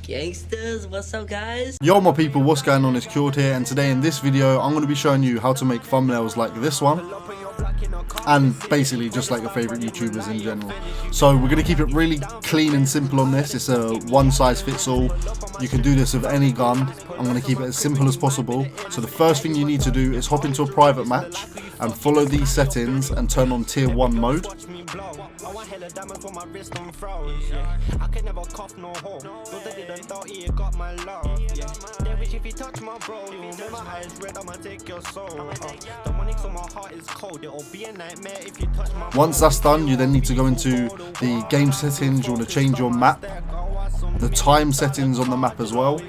Gangsters, what's up guys? Yo my people, what's going on? It's Cured here, and today in this video I'm going to be showing you how to make thumbnails like this one, and basically just like your favourite YouTubers in general. So we're going to keep it really clean and simple on this. It's a one size fits all. You can do this with any gun. I'm going to keep it as simple as possible. So the first thing you need to do is hop into a private match and follow these settings and turn on tier 1 mode. Once that's done, you then need to go into the game settings. You want to change your map, the time settings on the map as well,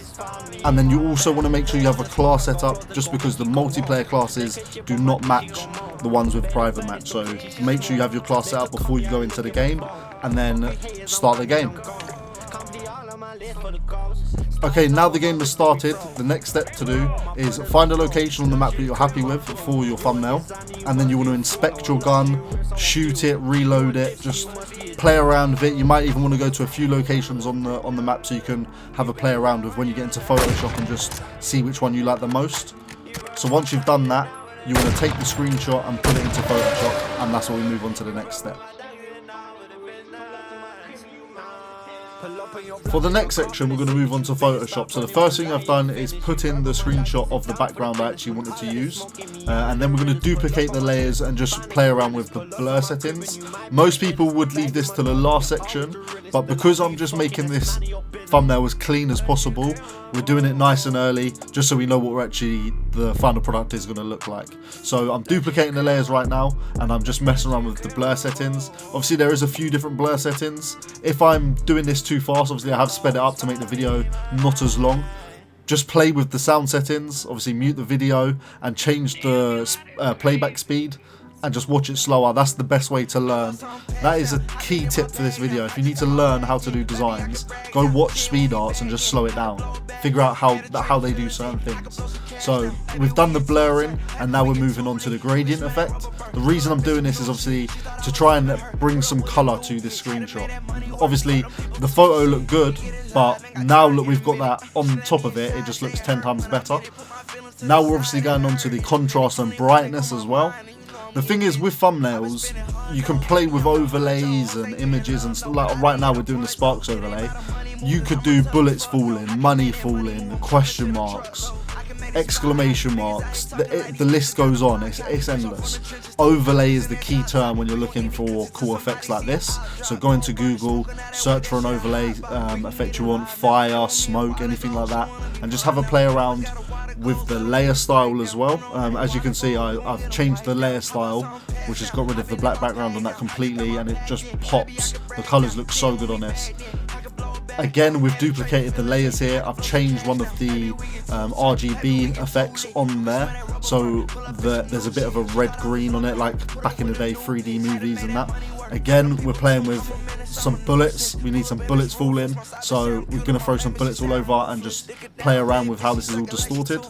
and then you also want to make sure you have a class set up, just because the multiplayer classes do not match the ones with private match. So make sure you have your class set up before you go into the game, and then start the game. Okay, now the game has started, the next step to do is find a location on the map that you're happy with for your thumbnail, and then you want to inspect your gun, shoot it, reload it, just play around with it. You might even want to go to a few locations on the map so you can have a play around with when you get into Photoshop and just see which one you like the most. So once you've done that, you want to take the screenshot and put it into Photoshop, and that's where we move on to the next step. For the next section, we're going to move on to Photoshop. So the first thing I've done is put in the screenshot of the background I actually wanted to use, and then we're going to duplicate the layers and just play around with the blur settings. Most people would leave this to the last section, but because I'm just making this thumbnail as clean as possible, we're doing it nice and early, just so we know what the final product is going to look like. So I'm duplicating the layers right now, and I'm just messing around with the blur settings. Obviously there is a few different blur settings. If I'm doing this too fast, obviously I have sped it up to make the video not as long. Just play with the sound settings, obviously mute the video and change the playback speed, and just watch it slower. That's the best way to learn. That is a key tip for this video. If you need to learn how to do designs, go watch speed arts and just slow it down. Figure out how they do certain things. So we've done the blurring, and now we're moving on to the gradient effect. The reason I'm doing this is obviously to try and bring some colour to this screenshot. Obviously the photo looked good, but now that we've got that on top of it, it just looks 10 times better. Now we're obviously going on to the contrast and brightness as well. The thing is, with thumbnails, you can play with overlays and images and stuff. Like right now we're doing the sparks overlay. You could do bullets falling, money falling, question marks, exclamation marks. The list goes on. It's endless. Overlay is the key term when you're looking for cool effects like this. So go into Google, search for an overlay effect you want, fire, smoke, anything like that, and just have a play around with the layer style as well. As you can see, I've changed the layer style, which has got rid of the black background on that completely, and it just pops. The colours look so good on this. Again, we've duplicated the layers here. I've changed one of the RGB effects on there, so there's a bit of a red-green on it, like back in the day 3D movies and that. Again, we're playing with some bullets. We need some bullets falling, so we're going to throw some bullets all over and just play around with how this is all distorted.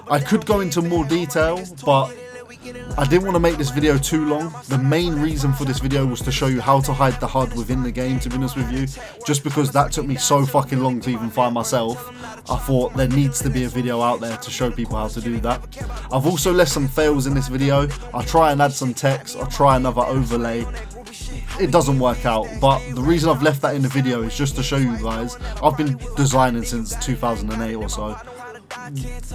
I could go into more detail, but I didn't want to make this video too long. The main reason for this video was to show you how to hide the HUD within the game, to be honest with you. Just because that took me so fucking long to even find myself, I thought there needs to be a video out there to show people how to do that. I've also left some fails in this video. I'll try and add some text, I'll try another overlay. It doesn't work out, but the reason I've left that in the video is just to show you guys. I've been designing since 2008 or so.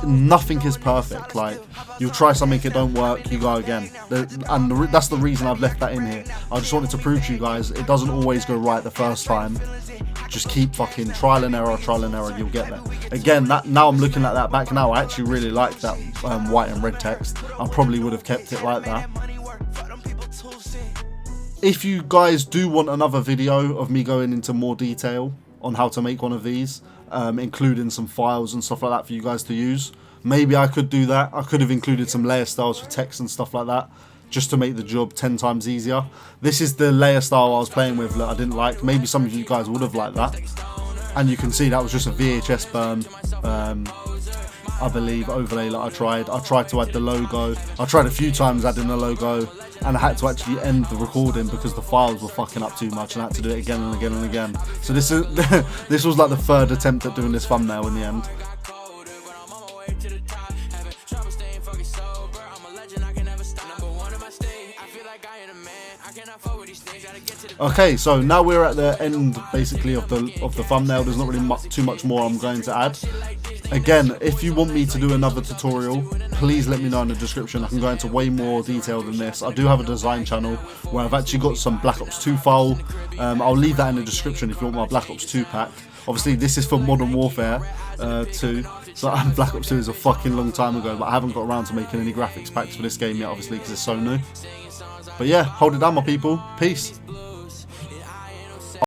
Nothing is perfect. Like, you'll try something, it don't work, you go again, and that's the reason I've left that in here. I just wanted to prove to you guys it doesn't always go right the first time. Just keep fucking trial and error, you'll get there. Again, now I'm looking at that back now, I actually really like that white and red text. I probably would have kept it like that. If you guys do want another video of me going into more detail on how to make one of these, including some files and stuff like that for you guys to use, maybe I could do that. I could have included some layer styles for text and stuff like that, just to make the job 10 times easier. This is the layer style I was playing with that I didn't like. Maybe some of you guys would have liked that. And you can see that was just a VHS burn. I believe, overlay that I tried. I tried to add the logo. I tried a few times adding the logo, and I had to actually end the recording because the files were fucking up too much, and I had to do it again and again and again. So this is this was like the third attempt at doing this thumbnail in the end. Okay, so now we're at the end basically of the thumbnail. There's not really too much more I'm going to add. Again, if you want me to do another tutorial, please let me know in the description. I can go into way more detail than this. I do have a design channel where I've actually got some Black Ops 2 file. I'll leave that in the description if you want my Black Ops 2 pack. Obviously this is for Modern Warfare 2, so Black Ops 2 is a fucking long time ago, but I haven't got around to making any graphics packs for this game yet, obviously, because it's so new. But yeah, hold it down, my people. Peace.